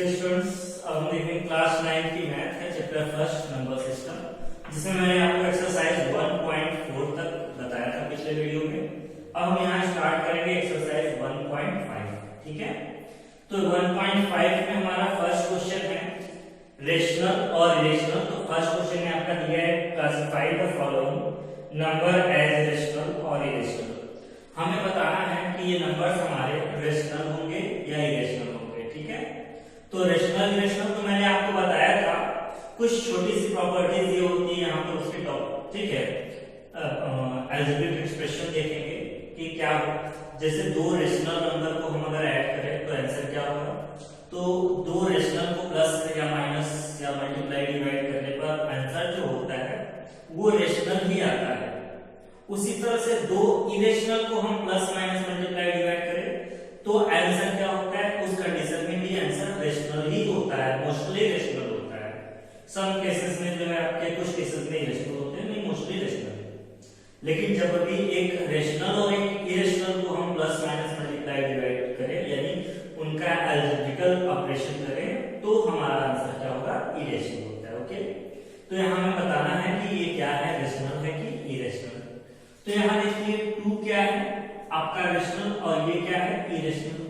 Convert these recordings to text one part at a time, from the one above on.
Students, अब हम देखेंगे क्लास 9 की मैथ है, चैप्टर फर्स्ट नंबर सिस्टम, जिसमें मैंने आपको एक्सरसाइज 1.4 तक बताया था पिछले वीडियो में। अब हम यहाँ स्टार्ट करेंगे एक्सरसाइज 1.5। ठीक है, तो 1.5 में हमारा फर्स्ट क्वेश्चन है रेशनल और इरेशनल। तो फर्स्ट क्वेश्चन में आपका दिया है classify the following number as rational और इरेशनल। हमें बताना है कि ये नंबर्स हमारे रेशनल होंगे या इरेशनल होंगे। ठीक है, तो रेशनल इरेशनल तो मैंने आपको बताया था, कुछ छोटी सी प्रॉपर्टीज ये होती है यहाँ पर उसके टॉप। ठीक है, अलजेब्रिक एक्सप्रेशन देखेंगे कि क्या, जैसे दो रेशनल नंबर को हम अगर ऐड करें तो आंसर क्या होगा। तो दो रेशनल को प्लस या माइनस या मल्टीप्लाई डिवाइड करने पर आंसर जो होता है वो रेशनल ही आता है। उसी तरह से दो इरेशनल को हम प्लस माइनस मल्टीप्लाई डिवाइड करें तो आंसर क्या होता है, उस कंडीशन में भी आंसर रेशनल ही होता है, मोस्टली रेशनल होता है। सम केसेस में जो है आपके कुछ केसेस में इरेशनल होते हैं, नहीं मोस्टली रेशनल। लेकिन जब भी एक रेशनल और एक इरेशनल को हम प्लस माइनस मल्टीप्लाई डिवाइड करें, यानी उनका अलजेब्रिकल ऑपरेशन करें, तो हमारा आंसर क्या होगा, इरेशनल होता है। ओके, तो यहाँ हमें बताना है कि ये क्या है, रेशनल है कि इरेशनल। तो यहाँ देखिए 2 क्या है आपका रेशनल और ये क्या है, इरेशनल।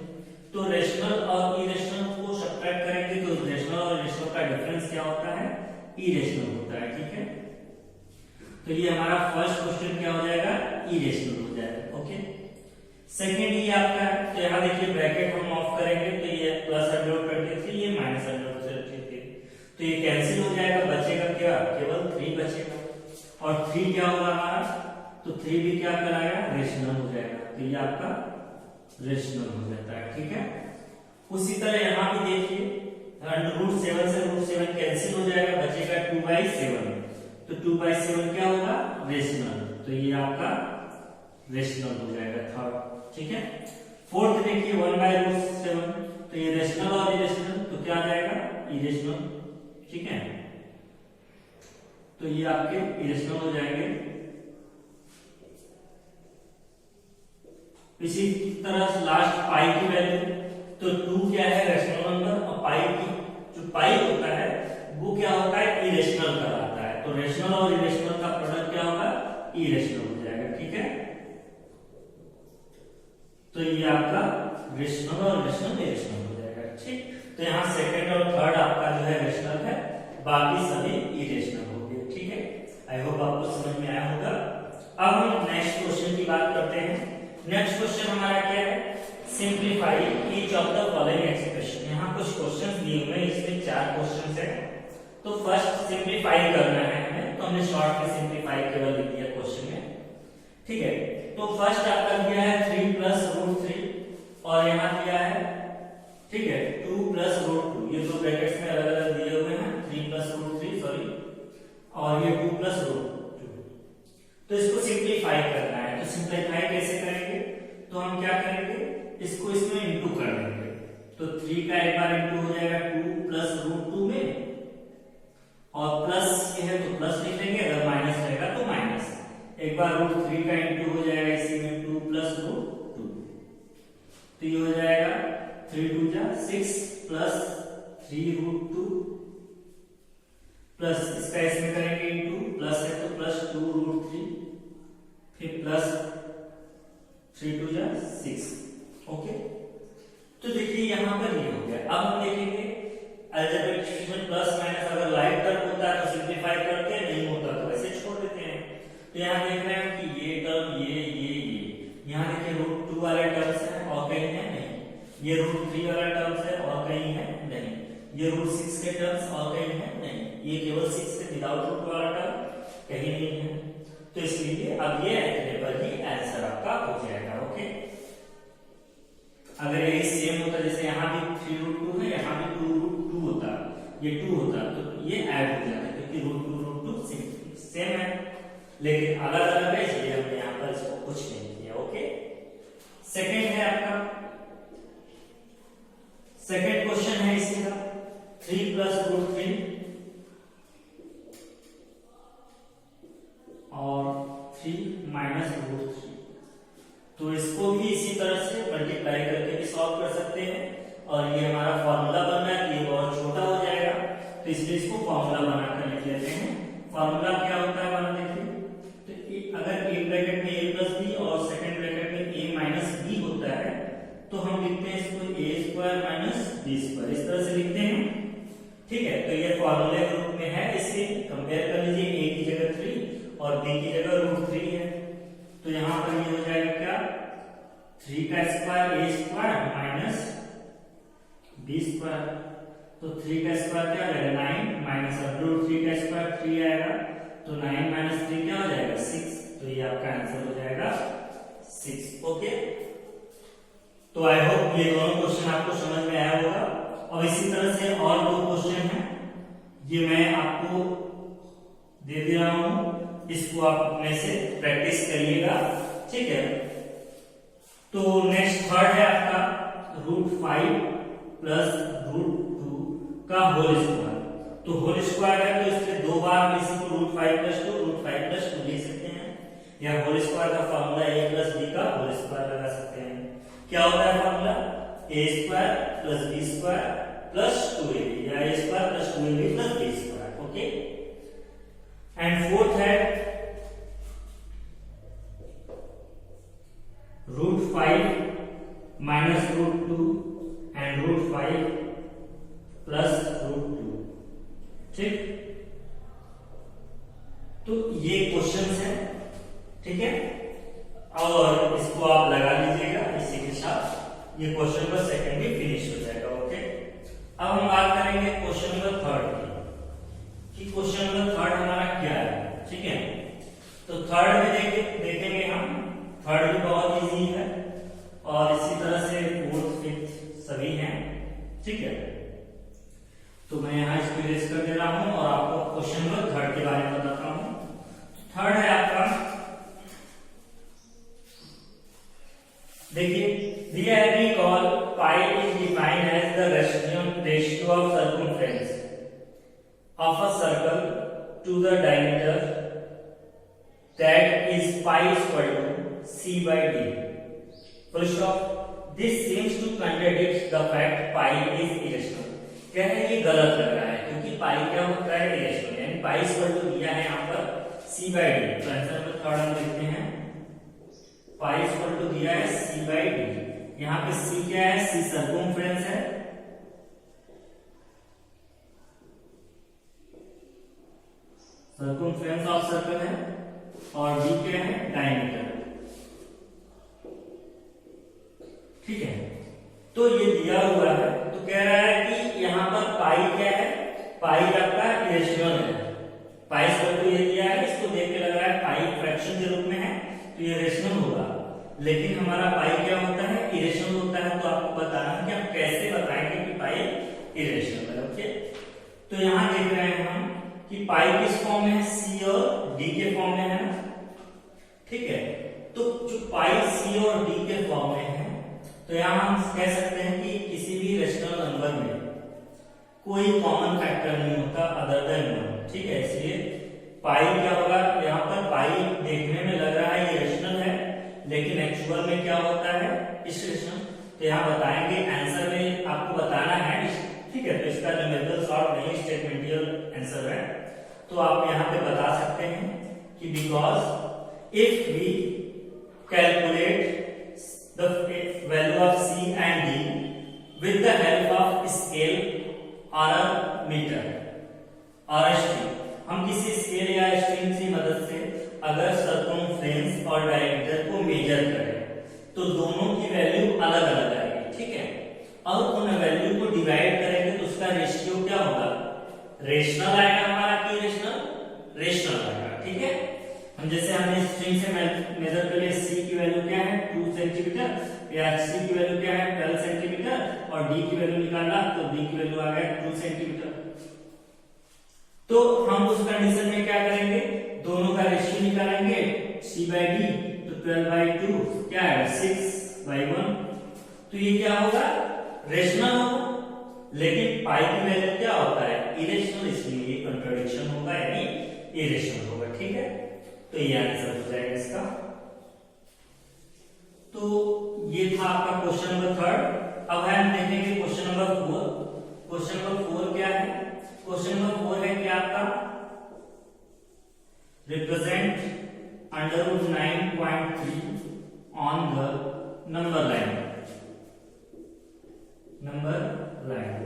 तो रेशनल और इरेशनल को सब्ट्रैक्ट करेंगे तो रेशनल और इरेशनल का डिफरेंस क्या होता है, इरेशनल होता है। ठीक है, तो ये हमारा फर्स्ट क्वेश्चन क्या हो जाएगा, इरेशनल हो जाएगा। ओके, सेकंड ये आपका, तो यहाँ देखिए ब्रैकेट हम ऑफ करेंगे तो ये प्लस 123, ये माइनस 123, तो ये कैंसिल हो जाएगा, बचेगा क्या, केवल 3 बचेगा। और 3 क्या होगा हमारा, तो 3 भी क्या कराएगा, रेशनल हो जाएगा, तो ये आपका रेशनल हो जाता है। ठीक है, उसी तरह यहाँ भी देखिए √7 से √7 कैंसिल हो जाएगा, बचेगा 2/7, तो 2/7 क्या होगा, रेशनल, तो ये आपका रेशनल हो जाएगा थर्ड। ठीक है, फोर्थ देखिए 1/√7, तो ये रेशनल और इरेशनल, तो क्या आ जाएगा, इरेशनल। ठीक है, तो ये आपके इरेशनल हो जाएंगे। इसी तरह लास्ट पाई की वैल्यू, तो 2 क्या है, रेशनल नंबर, और पाई की जो पाई होता है वो क्या होता है, इरेशनल कहलाता है। तो रेशनल और इरेशनल का प्रोडक्ट क्या होगा, इरेशनल हो जाएगा। ठीक है, तो ये आपका रेशनल और रेशनल इरेशनल हो जाएगा। ठीक, तो यहाँ सेकंड और थर्ड आपका जो है रेशनल है, बाकी सभी इरेशनल हो गए। ठीक है, आई होप आपको समझ में आया होगा। अब हम नेक्स्ट क्वेश्चन की बात करते हैं। नेक्स्ट क्वेश्चन हमारा क्या है, simplify each of the following expression. यहाँ कुछ क्वेश्चंस दिए हुए हैं, इसमें 4 क्वेश्चंस हैं। तो फर्स्ट सिंप्लीफाई करना है हमें, तो हमने शॉर्ट में सिंप्लीफाई केवल लिख दिया क्वेश्चन में। ठीक है, तो फर्स्ट आपका दिया है 3 + √3 और यहाँ दिया है, ठीक है, 2 + √2, ये दो ब्रैकेट्स में अलग अलग दिए हुए हैं, 3 + √3 सॉरी, और ये 2 + √2। तो इसको सिंप्लीफाई करना है, तो सिंप्लीफाई कैसे करेंगे, तो हम क्या करेंगे, इसको इसमें इंटू कर देंगे। तो 3 का एक बार इंटू हो जाएगा 2 + √2 में, और प्लस ये है तो प्लस लिख लेंगे, अगर माइनस रहेगा तो माइनस। एक बार √3 का इंटू हो जाएगा इसी में 2 + √2, तो ये हो जाएगा 3 × 2 = 6 + 3√2 प्लस इसका इसमें करेंगे इंटू, प्लस है तो प्लस 2√3, फिर प्लस 3 × 2 = 6। ओके, तो देखिए यहाँ पर ये हो गया। अब हम देखेंगे अलजेब्रिक एक्सप्रेशन प्लस माइनस अगर लाइक टर्म होता है तो सिंप्लीफाई करते हैं, नहीं होता तो ऐसे छोड़ देते हैं। तो यहाँ देख रहे हैं कि ये टर्म ये यहाँ देखिए √2 वाले टर्म्स है और कहीं है नहीं, ये √3 वाला टर्म्स है और कहीं है नहीं, ये √6 के टर्म्स और कहीं है नहीं, ये केवल 6 से विदाउट रूट वाला टर्म कहीं नहीं है। तो इसलिए अब ये अवेलेबल ही आंसर आपका हो जाएगा। ओके, अगर ये सेम होता, जैसे यहाँ भी 3√2 है, यहाँ भी 2√2 होता, ये 2 होता, तो ये ऐड हो जाता, क्योंकि √2 सेम है, लेकिन अलग अलग है, इसलिए हमने यहाँ पर इसको कुछ नहीं किया। ओके, सेकंड है आपका, सेकंड क्वेश्चन है इसका 3 + √3 और 3 - √3, तो इसको भी इसी तरह से मल्टीप्लाई करके भी सॉल्व कर सकते हैं। और ये हमारा फॉर्मूला बनना है कि समझ लेते हैं। फॉर्मूला क्या होता है वाला देखिए, तो अगर ए ब्रैकेट में ए प्लस बी और सेकंड ब्रैकेट में ए माइनस बी होता है तो हम लिखते हैं इसको ए स्क्वायर माइनस बी स्क्वायर, इस तरह से लिखते हैं। ठीक है, तो ये फॉर्मूले के रूप में है, इससे कंपेयर कर लीजिए, ए की जगह 3 और बी की जगह √3 है, तो यहाँ पर ये हो जाएगा क्या 3 का स्क्वायर ए स्क्वायर माइनस बी स्क्वायर, तो 3 का स्क्वायर क्या हो जाएगा 9 माइनस √3 का स्क्वायर 3 आएगा, तो 9 माइनस 3 क्या हो जाएगा 6, तो ये आपका आंसर हो जाएगा 6। ओके, तो आई होप ये दोनों क्वेश्चन आपको समझ में आया होगा। और इसी तरह से और 2 क्वेश्चन हैं, ये मैं आपको दे दे रहा हूं, इसको आप अपने से प्रैक्टिस करिएगा। ठीक है, तो नेक्स्ट थर्ड है आपका √5 प्लस √2 का होल स्क्वायर। तो होल स्क्वायर है तो इसलिए 2 बार इसी को √5 प्लस 2 √5 प्लस 2 लिख सकते हैं, या होल स्क्वायर का फॉर्मूला a प्लस b का होल स्क्वायर लगा सकते हैं। क्या होता है formula a square plus b square plus 2ab, या a square plus 2ab plus b square. Okay, and fourth है √5 माइनस √2 एंड √5 प्लस √2। ठीक, तो ये क्वेश्चंस हैं। ठीक है, और इसको आप लगा लीजिएगा, इसी के साथ ये क्वेश्चन नंबर सेकंड भी फिनिश हो जाएगा। ओके, अब हम बात करेंगे क्वेश्चन नंबर थर्ड की, कि क्वेश्चन नंबर थर्ड हमारा क्या है। ठीक है, तो थर्ड में देखेंगे हम, थर्ड भी बहुत इजी है और इसी तरह से फोर्थ फिफ्थ सभी हैं। ठीक है, तो मैं यहाँ इसको इरेज कर दे रहा हूं और आपको क्वेश्चन नंबर थर्ड के बारे में बताता हूं। थर्ड है आपका, देखिए दिया है कि call pi is defined as the ratio of circumference of a circle to the diameter that is pi equal to c by d। Full stop. This seems to contradict the fact pi is irrational. कह रहे हैं ये गलत लग रहा है क्योंकि पाई क्या होता है इरेशनल, यानी पाई इक्वल टू दिया है यहाँ पर c by d। तो आंसर में थर्ड हम लिखते हैं पाई इक्वल टू दिया है c by d। यहाँ पे c क्या है, c सर्कमफ्रेंस है, सर्कमफ्रेंस ऑफ सर्कल है, और d क्या है डायमीटर। ठीक है, तो ये दिया हुआ है, तो कह रहा है कि यहाँ पर पाई क्या है, पाई आपका इरेशनल है। पाई इक्वल टू ये दिया है, इसको देख के लग रहा है पाई फ्रैक्शन के रूप में है तो ये रेशनल होगा, लेकिन हमारा पाई क्या होता है इरेशनल होता है। तो आपको बताना है कि आप कैसे बताएंगे कि पाई इरेशनल है। ओके, तो यहाँ देख रहे हैं हम कि पाई किस फॉर्म में है, c और d के फॉर्म में है ना। ठीक है, तो जो पाई c और d के फॉर्म में है, तो यहाँ हम कह सकते हैं कि किसी भी रेशनल नंबर में कोई कॉमन फैक्टर नहीं होता अदर देन 1। ठीक है, इसलिए पाई क्या होगा, यहाँ पर पाई देखने में लग रहा है ये रेशनल है, लेकिन एक्चुअल में क्या होता है इरेशनल। तो यहाँ बताएंगे, आंसर में आपको बताना है। ठीक है, तो इसका न्यूमेरिकल सॉल्व नहीं, स्टेटमेंटियल आंसर है, तो आप यहाँ पे बता सकते हैं कि because if we calculate the value of c and d with the help of scale or a meter or a string, हम किसी स्केल या स्ट्रिंग की मदद से अगर सर्कमफ्रेंस और डायमीटर को मेजर करें तो दोनों की वैल्यू अलग अलग आएगी। ठीक है, और उन वैल्यू को डिवाइड करेंगे तो उसका रेशियो क्या होगा, रेशनल आएगा हमारा कि इरेशनल, रेशनल आएगा। ठीक है, हम जैसे हमने स्ट्रिंग से मेजर कर लिया, c की वैल्यू क्या है 2 सेंटीमीटर, या c की वैल्यू क्या है 12 सेंटीमीटर, और d की वैल्यू निकालना तो d की वैल्यू आ गया 2 सेंटीमीटर। तो हम उस कंडीशन में क्या करेंगे, दोनों का रेशियो निकालेंगे c by d, तो 12/2 क्या है 6/1। तो ये क्या होगा रेशनल होगा, लेकिन पाई की वैल्यू क्या होता है इरेशनल, इसलिए ये कंट्राडिक्शन होगा यानी इरेशनल होगा। ठीक है, तो ये आंसर हो जाएगा इसका। तो ये था आपका क्वेश्चन नंबर थर्ड। अब हम देखेंगे क्वेश्चन नंबर 4। क्वेश्चन नंबर 4 क्या है, क्वेश्चन नंबर 4 है कि आपका नंबर लाइन।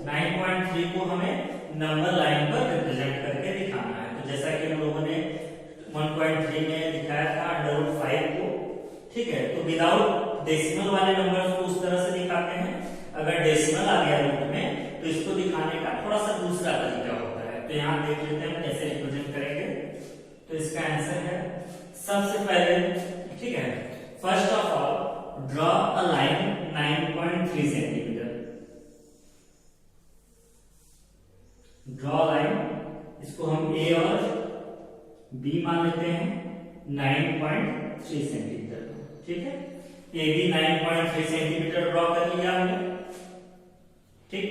9.3 को हमें नंबर लाइन पर रिप्रेजेंट करके दिखाना है। तो जैसा कि हम लोगों ने 1.3 में दिखाया था √5 को, ठीक है। तो विदाउट डेसिमल वाले नंबर्स को उस तरह से दिखाते हैं, अगर डेसिमल आ गया रूट में तो इसको दिखाने का थोड़ा सा दूसरा तरीका होता है। तो यहाँ देख लेते हैं कैसे रिप्रेजेंट करेंगे। तो इसका आंसर है सबसे पहले, ठीक है, first of all draw a line 9.3 centimetre. Draw line, इसको हम ए और बी मान लेते हैं 9.3 सेंटीमीटर, ठीक है। ए बी 9.3 सेंटीमीटर ड्रॉ कर लिया हमने, ठीक।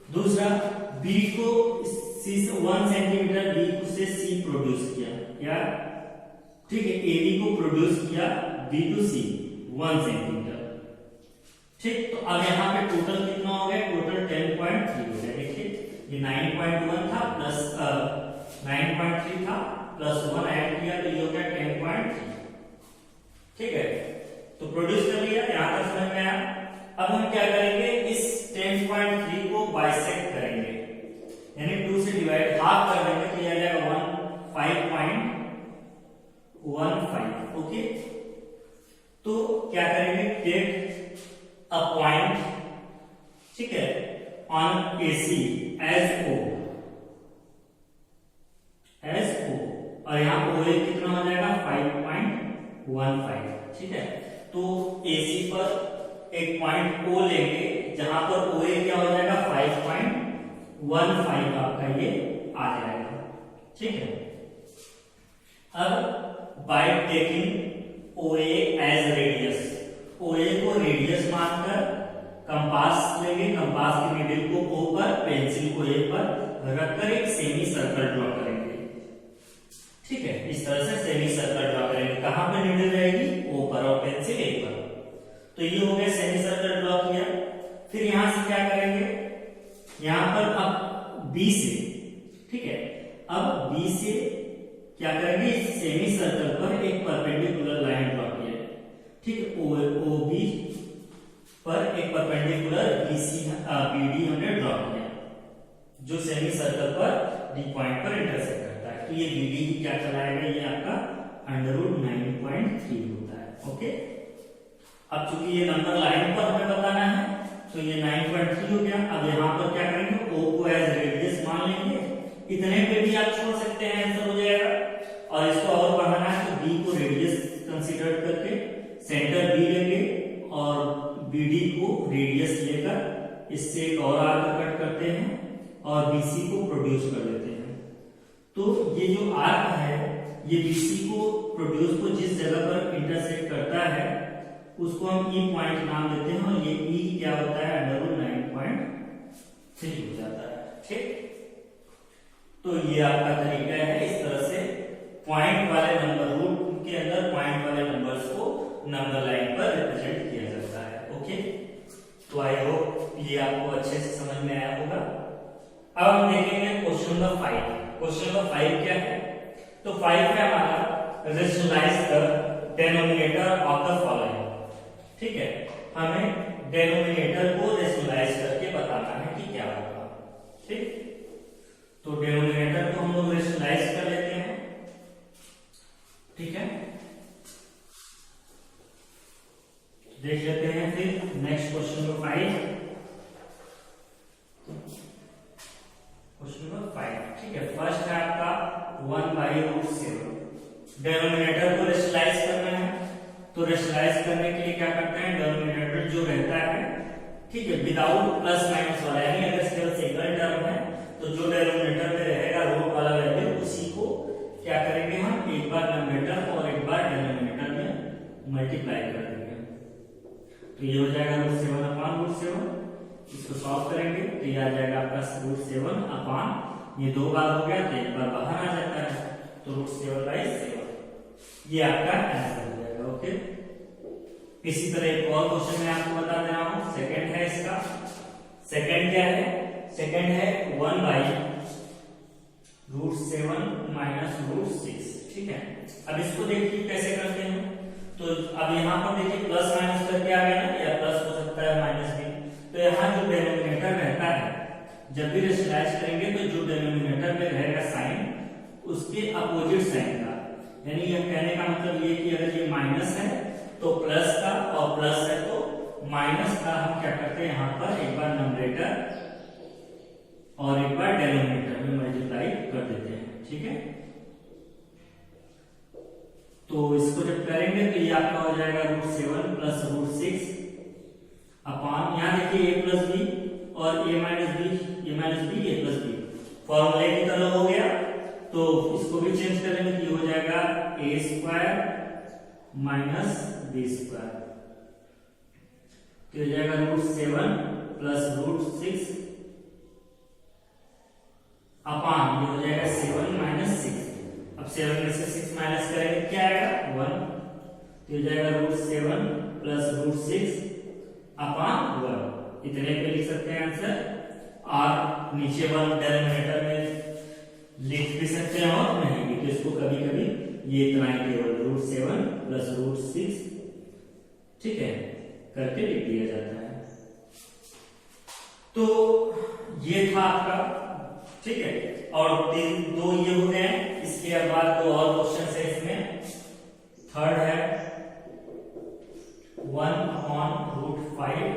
दूसरा बी को सी से 1 सेंटीमीटर बी को से सी प्रोड्यूस किया, या ठीक है, ए बी को प्रोड्यूस किया बी टू सी 1 सेंटीमीटर, ठीक। तो अब यहाँ पे टोटल कितना हो गया, टोटल 10.3 हो गया। देखिए ये 9.1 था प्लस 9.3 था प्लस 1 ऐड किया तो ये हो गया 10.3, ठीक है। तो प्रोड्यूस कर लिया, यहां तक समझ में आया। अब हम क्या करेंगे, इस 10.3 को बाइसेक्ट करेंगे, यानी 2 से डिवाइड हाफ कर देंगे तो ये आ जाएगा 5.15, ओके। तो क्या करेंगे, टेक अ पॉइंट, ठीक है, ऑन AC एज O, और यहाँ OA कितना हो जाएगा 5.15, ठीक है। तो AC पर एक पॉइंट O लेंगे जहां पर OA क्या हो जाएगा 5.15 आपका ये आ जाएगा, ठीक है। अब by taking OA as radius, OA को रेडियस मानकर कंपास लेंगे, कंपास की नीडल को O पर, पेंसिल को A पर रखकर एक सेमी सर्कल ड्रॉ करेंगे, ठीक है। इस तरह से सेमी सर्कल ड्रॉ करेंगे। कहां पे नीडल रहेगी, O पर और पेंसिल A पर। तो ये हो गया सेमी सर्कल ड्रॉ किया। फिर यहां से क्या करेंगे, यहां पर अब B से, ठीक है, अब B से क्या करेंगे, सेमी सर्कल पर एक परपेंडिकुलर लाइन ड्रॉ किया, ठीक है। OB पर एक परपेंडिकुलर BD हमने ड्रॉ किया जो सेमी सर्कल पर D पॉइंट पर इंटरसेक्ट करता है। तो ये BD क्या कहलाएगा, ये आपका √9.3 होता है, ओके। अब चूंकि ये नंबर लाइन पर हमें बताना है तो ये 9.3 हो गया। अब यहाँ पर क्या करेंगे, O को एज रेडियस मान लेंगे, इतने पे भी आप छोड़ सकते हैं, आंसर हो जाएगा। और इसको और बढ़ाना है तो B को रेडियस कंसीडर करके सेंटर B लेंगे और BD को रेडियस लेकर इससे एक और आर्क कट करते हैं और BC को प्रोड्यूस कर लेते हैं। तो ये जो आर्क है ये BC को प्रोड्यूस को जिस जगह पर इंटरसेक्ट करता है उसको हम E पॉइंट नाम देते हैं और ये E क्या होता है, √9.3 हो जाता है, ठीक। तो ये आपका तरीका है, इस तरह से पॉइंट वाले नंबर, रूट के अंदर पॉइंट वाले नंबर्स को नंबर लाइन पर रिप्रेजेंट किया जाता है, ओके। तो आई होप ये आपको अच्छे से समझ में आया होगा। अब हम देखेंगे क्वेश्चन नंबर 5। क्वेश्चन नंबर 5 क्या है, तो 5 है हमारा rationalise the denominator of the following, ठीक है। हमें डिनोमिनेटर को रेशनलाइज करके बताना है कि क्या होगा, ठीक। तो डिनोमिनेटर को हम लोग रेशनलाइज कर लेते हैं, ठीक है। देख लेते हैं फिर next question number 5। Question number 5, ठीक है। फर्स्ट है आपका 1/√7। डिनोमिनेटर को रेशनलाइज करना है, तो रेशनलाइज करने के लिए क्या करते हैं, डिनोमिनेटर जो रहता है, ठीक है, विदाउट प्लस माइनस वाला, यानी अगर केवल सिंगल टर्म है तो जो डिनोमिनेटर में रहेगा रूट वाला वैल्यू उसी को क्या करेंगे, हम एक बार न्यूमरेटर और एक बार डिनोमिनेटर में मल्टीप्लाई कर देंगे। तो ये हो जाएगा √7/√7। इसको सॉल्व करेंगे तो ये आ जाएगा आपका √7/, ये 2 बार हो गया तो एक बार बाहर आ जाता है, तो √7/7 ये आपका आंसर हो जाएगा, ओके। इसी तरह एक और क्वेश्चन मैं आपको बता दे रहा हूं, सेकंड है इसका। सेकंड क्या है, सेकंड है 1/√7 - √6, ठीक है। अब इसको देखिए कैसे करते हैं। तो अब यहाँ पर देखिए प्लस माइनस करके आ गया ना, या प्लस हो सकता है माइनस भी, तो जब भी रेशनलाइज करेंगे तो जो डिनोमिनेटर में रहेगा साइन उसके अपोजिट साइन का, यानी यह कहने का मतलब ये कि अगर ये माइनस है तो प्लस का, और प्लस है तो माइनस का हम क्या करते हैं यहाँ पर एक बार न्यूमरेटर और एक बार डिनोमिनेटर में मल्टीप्लाई कर देते हैं। ठीक है, तो इसको जब करेंगे तो ये आपका हो जाएगा √7 प्लस √6 अपॉन, यहाँ देखिए a प्लस बी और a minus b a plus b फॉर्मूले की तरह हो गया। तो इसको भी चेंज करेंगे तो ये हो जाएगा a² माइनस b², तो हो जाएगा √7 प्लस √6 अपॉन ये हो जाएगा 7 माइनस 6। अब 7 में से 6 माइनस करेंगे क्या आएगा 1, तो हो जाएगा √7 प्लस √6 अपॉन 1। इतने पे लिख सकते हैं आंसर, और नीचे 1 डिनोमिनेटर में लिख भी सकते हैं और नहीं भी, तो इसको कभी कभी ये इतना ही केवल √7 प्लस √6 ठीक है करके लिख दिया जाता है। तो ये था आपका, ठीक है, और 2 ये हो गए। इसके बाद 2 और क्वेश्चन है इसमें। थर्ड है 1/√5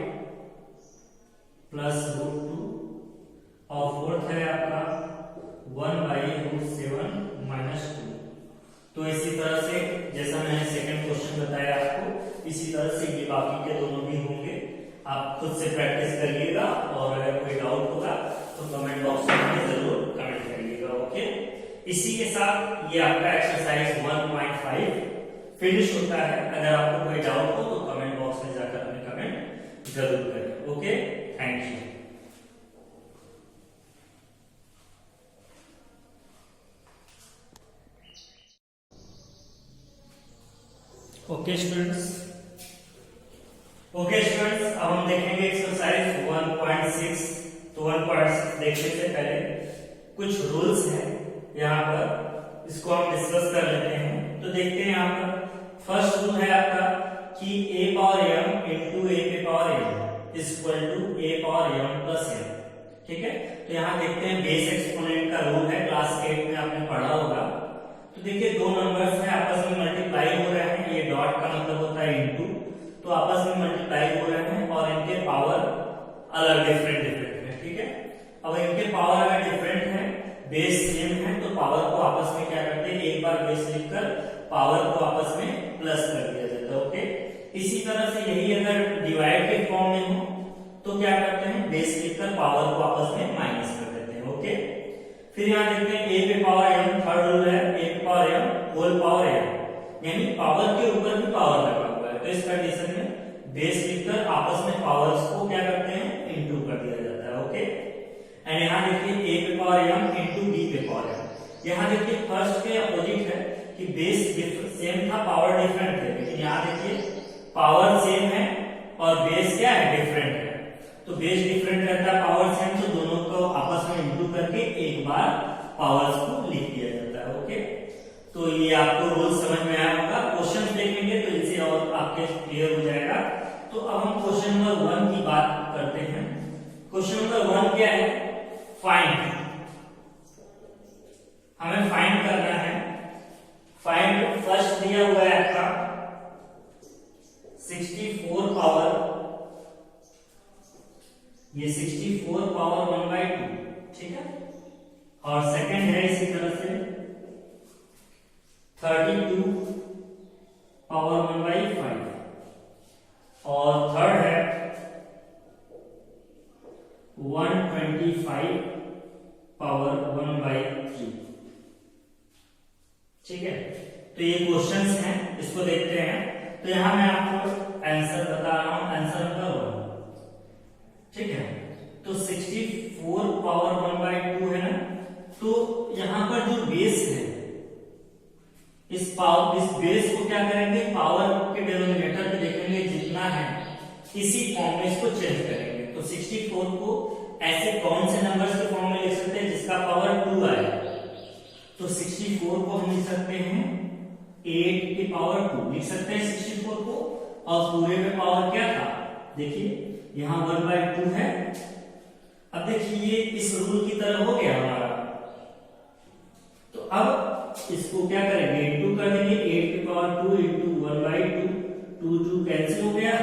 प्लस √2, और फोर्थ है आपका 1/√7 माइनस 2। तो इसी तरह से जैसा मैंने सेकंड क्वेश्चन बताया आपको, इसी तरह से ये बाकी के दोनों भी होंगे। आप खुद से प्रैक्टिस करिएगा, और अगर कोई डाउट होगा तो कमेंट बॉक्स में जरूर कमेंट करिएगा। ओके, इसी के साथ ये आपका एक्सरसाइज 1.5 फिनिश होता है। अगर आपको कोई डाउट हो तो कमेंट बॉक्स में जाकर अपने कमेंट जरूर करें। Okay, thank you. Okay students, अब हम देखेंगे एक्सरसाइज 1.6। तो 1.6 देखने से पहले कुछ रूल्स हैं यहाँ पर, इसको हम डिस्कस कर लेते हैं। तो देखते हैं यहाँ पर फर्स्ट रूल है आपका कि a power m into a के power m equal to a power m plus m। ठीक है, तो यहाँ देखते हैं बेस एक्सपोनेंट का रूल है, क्लास 8 में आपने पढ़ा होगा। तो देखिए 2 नंबर्स हैं आपस में मल्टीप्लाई हो रहे हैं, ये डॉट का मतलब होता है इनटू, तो आपस में मल्टीप्लाई हो रहे हैं और इनके पावर अलग डिफरेंट है। ठीक है, अब इनके पावर अगर डिफरेंट है, बेस सेम है, तो पावर को आपस में क्या करते हैं, एक बार बेस लिखकर पावर को आपस में प्लस कर दिया जाता है। ओके, इसी तरह से यही अगर डिवाइड के फॉर्म में हो तो क्या करते हैं, बेस लिखकर पावर को आपस में माइनस कर देते हैं। ओके, फिर यहाँ देखते हैं a पे पावर m, थर्ड रूल है a पे power m whole power m, यानी पावर के ऊपर भी पावर लगा हुआ है। तो इस कंडीशन में बेस लिखकर आपस में पावर्स को क्या करते हैं, इनटू कर दिया जाता है। ओके, एंड यहाँ देखिए a पे पावर m इंटू b पे पावर m। यहाँ देखिए फर्स्ट के अपोजिट है कि बेस सेम था, पावर डिफरेंट है, लेकिन यहाँ देखिए पावर सेम है और बेस क्या है, डिफरेंट है। तो बेस डिफरेंट रहता है, पावर सेम, तो दोनों को आपस में इंटू करके एक बार पावर्स को लिख दिया जाता है। ओके, तो ये आपको रूल समझ में आया होगा। क्वेश्चन देखेंगे तो इनसे और आपके क्लियर हो जाएगा। तो अब हम क्वेश्चन नंबर 1 की बात करते हैं। क्वेश्चन नंबर 1 क्या है, फाइंड, हमें फाइंड करना है। फाइंड फर्स्ट दिया हुआ है आपका 64 पावर, ये 64 पावर 1/2, ठीक है, और सेकंड है इसी तरह से 32 पावर 1/5, और थर्ड है 125 पावर 1/3। ठीक है, तो ये क्वेश्चंस हैं, इसको देखते हैं। तो यहां मैं आपको आंसर बता रहा हूं, आंसर नंबर 1। ठीक है, तो 64 पावर 1/2 है ना, तो यहां पर जो बेस है, इस बेस को क्या करेंगे, पावर के डिनोमिनेटर पे देखेंगे जितना है इसी फॉर्म में इसको चेंज करेंगे। तो 64 को ऐसे कौन से नंबर्स के फॉर्म में लिख सकते हैं जिसका पावर 2 आए, तो 64 को हम लिख सकते हैं 8 की पावर 2 लिख सकते हैं 64 को, और पूरे में पावर क्या था, देखिए यहां 1/2 है। अब देखिए ये इस रूल की तरह हो गया हमारा। तो अब इसको क्या करेंगे, इंटू कर देंगे 8 की पावर 2 इंटू 1/2, 2 कैंसिल हो गया,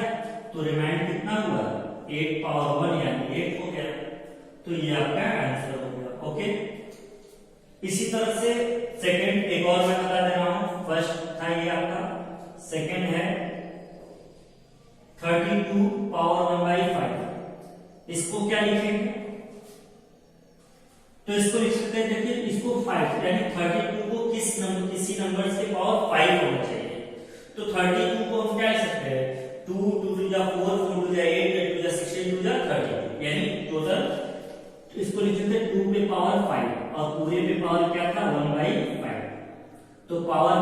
तो रिमाइंड कितना हुआ 8 पावर 1 यानी 8 हो गया। तो ये आपका आंसर हो गया। ओके, इसी तरह से सेकंड एक और मैं बता दे रहा हूं। फर्स्ट था ये आपका, सेकंड है 32 पावर 1/5। इसको क्या लिखेंगे, तो इसको लिख सकते हैं, देखिए इसको 5 यानी 32 को किसी नंबर से पावर 5 होना चाहिए। तो 32 को हम क्या लिख सकते हैं, 2 2 2 जा 4 4 2 जा 8 8 2 जा 16 2 जा 32 यानी टोटल इसको लिख सकते हैं 2 पे पावर 5 और पूरे पे पावर क्या था 1/5। तो पावर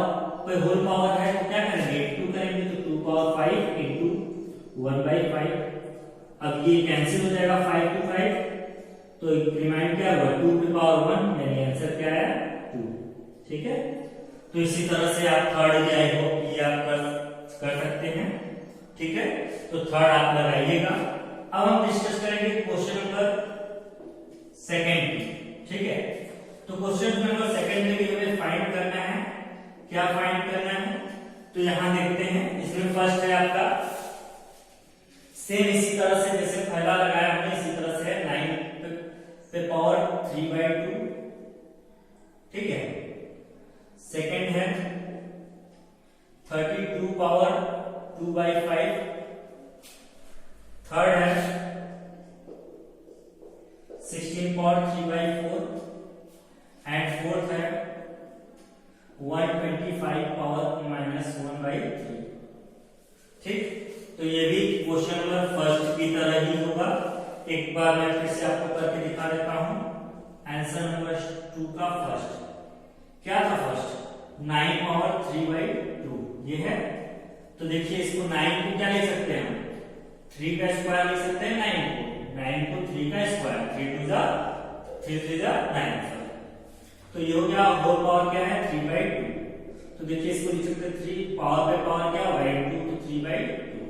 पे होल पावर है तो क्या करेंगे 2 करेंगे, तो 2 पावर 5 इंटू 1/5। अब ये कैंसिल हो जाएगा 5 to 5, तो रिमाइंड क्या हुआ 2 पे पावर 1 यानी आंसर क्या है 2। ठीक है, तो इसी तरह से आप थर्ड या ये आप कर सकते हैं। ठीक है, तो थर्ड आप लगाइएगा। अब हम डिस्कस करेंगे क्वेश्चन नंबर सेकंड। ठीक है, तो क्वेश्चन नंबर सेकंड में भी हमें फाइंड करना है। क्या फाइंड करना है, तो यहां देखते हैं। इसमें फर्स्ट है आपका सेम इसी तरह से जैसे पहला लगाया हमने, इसी तरह से 9 पे पावर 3/2। ठीक है, सेकंड है 32 पावर 2/5। थर्ड है 16 पावर 3/4 एंड फोर्थ है 125 पावर -1/3। ठीक, तो ये भी क्वेश्चन नंबर फर्स्ट की तरह ही होगा। एक बार मैं फिर से आपको करके दिखा देता हूं। आंसर नंबर 2 का फर्स्ट क्या था, फर्स्ट 9 पावर 3/2 ये है। तो देखिए इसको 9 को क्या लिख सकते हैं, 3 का स्क्वायर लिख सकते हैं 9 को 3 का स्क्वायर, 3 2 जा 3 3 जा 9। तो ये हो गया, होल पावर क्या है 3/2। तो देखिए इसको लिख सकते हैं 3 पावर पे पावर क्या होगा 2, तो 3/2।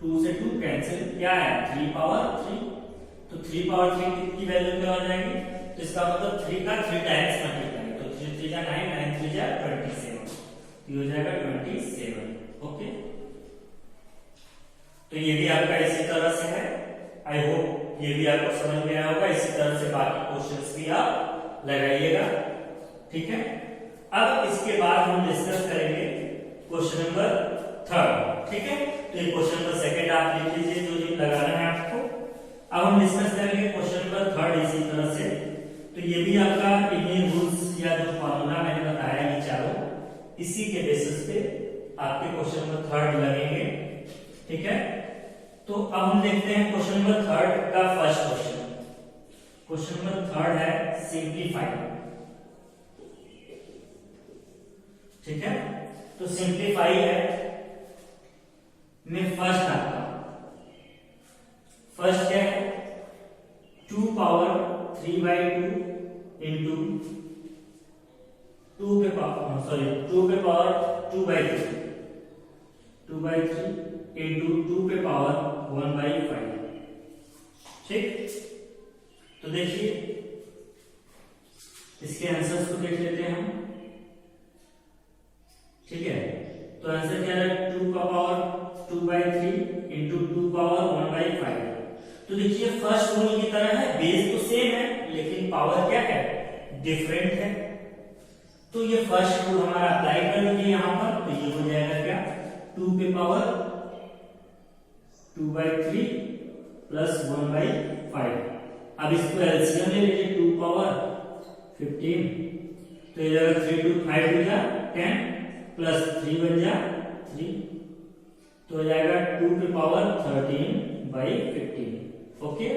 2 से 2 कैंसिल, क्या है 3 पावर 3। तो 3 पावर 3 की वैल्यू क्या हो जाएगी, तो इसका मतलब 3 का 3 टाइम्स मल्टीप्लाई, तो 3 3 जा 9 9 3 जा 27, ये हो जाएगा 27। ओके, तो ये भी आपका इसी तरह से है। आई होप ये भी आपको समझ में आया होगा। इसी तरह से बाकी क्वेश्चंस भी आप लगाइएगा। ठीक है, अब इसके बाद हम डिस्कस करेंगे क्वेश्चन नंबर थर्ड। ठीक है, तो ये क्वेश्चन नंबर सेकंड आप लिख लीजिए जो ये लगाना है आपको। अब हम डिस्कस करेंगे क्वेश्चन नंबर थर्ड इसी तरह से। तो ये भी आपका इन्हीं रूल्स या जो फॉर्मूला मैंने बताया ये चारों, इसी के बेसिस पे आपके क्वेश्चन नंबर थर्ड लगेंगे। ठीक है, तो अब हम देखते हैं क्वेश्चन नंबर थर्ड का first question. Question number third है सिंप्लीफाई। ठीक है, तो सिंप्लीफाई है में फर्स्ट आपका फर्स्ट क्या है 2 पावर 3/2 इंटू 2 पे पावर 2/3 इंटू 2 पे पावर 1/5। ठीक, तो देखिए इसके आंसर्स को देख लेते हैं हम। ठीक है, तो आंसर क्या है 2 का पावर 2/3 इंटू 2 पावर 1/5। तो देखिए फर्स्ट रूल की तरह है, बेस तो सेम है लेकिन पावर क्या है डिफरेंट है। तो ये फर्स्ट रूल हमारा अप्लाई कर लीजिए यहां पर। तो ये हो जाएगा क्या 2 पे पावर 2/3 प्लस 1/5। अब इसको एलसीएम ले लीजिए 2 पावर 15, तो ये जाएगा 3 2 5 2 जा 10 प्लस 3 बन जा 3, तो हो जाएगा 2 पे पावर 13/15। ओके,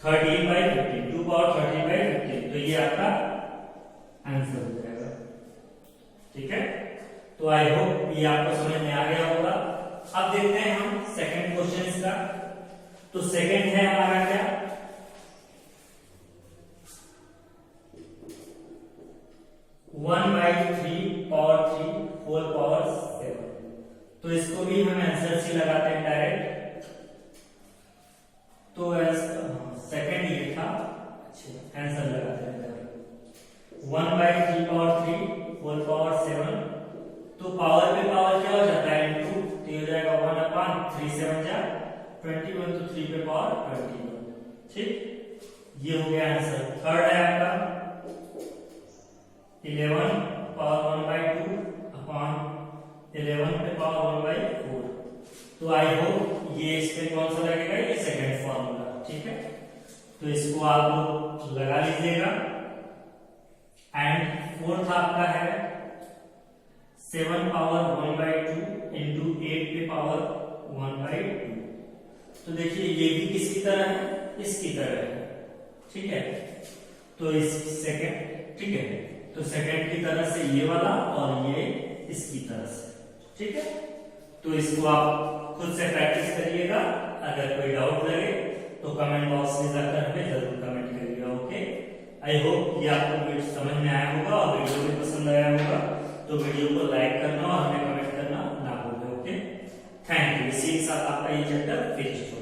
13/15, 2 पावर 13/15, तो ये आपका आंसर हो जाएगा। ठीक है, तो आई होप ये आपको समझ में आ गया होगा। अब देखते हैं हम सेकंड क्वेश्चन का। तो सेकंड है हमारा क्या 1/3 पावर 3 होल पावर 7। तो इसको भी हम आंसर से लगाते हैं डायरेक्ट। तो सेकंड ये था। अच्छा आंसर लगाते हैं 1/3 पावर 3 4 पावर 7, तो पावर पे पावर क्या हो जाता है इनटू, तो हो जाएगा 1/3 7 जा 21, तो 3 पे पावर 21। ठीक, ये हो गया आंसर। थर्ड है आपका 11 पावर 1/2 अपॉन 11 पे पावर 1/4। तो आई होप ये इस पे कौन सा लगेगा, ये सेकंड फॉर्मूला। ठीक है, तो इसको आप लोग लगा लीजिएगा। एंड फोर्थ आपका है 7 पावर 1/2 इंटू 8 पे पावर 1/2। तो देखिए ये भी किसकी तरह है, इसकी तरह है। ठीक है, तो इस सेकंड, ठीक है, तो सेकंड की तरह से ये वाला और ये इसकी तरह से। ठीक है, तो इसको आप खुद से प्रैक्टिस करिएगा। अगर कोई डाउट लगे तो कमेंट बॉक्स में जाकर हमें जरूर कमेंट करिएगा। ओके, आई होप ये आपको वीडियो समझ में आया होगा और वीडियो भी पसंद आया होगा। तो वीडियो को लाइक करना और हमें कमेंट करना ना भूलें। Okay, thank you. इसी के साथ आपका ये चैप्टर फिनिश हो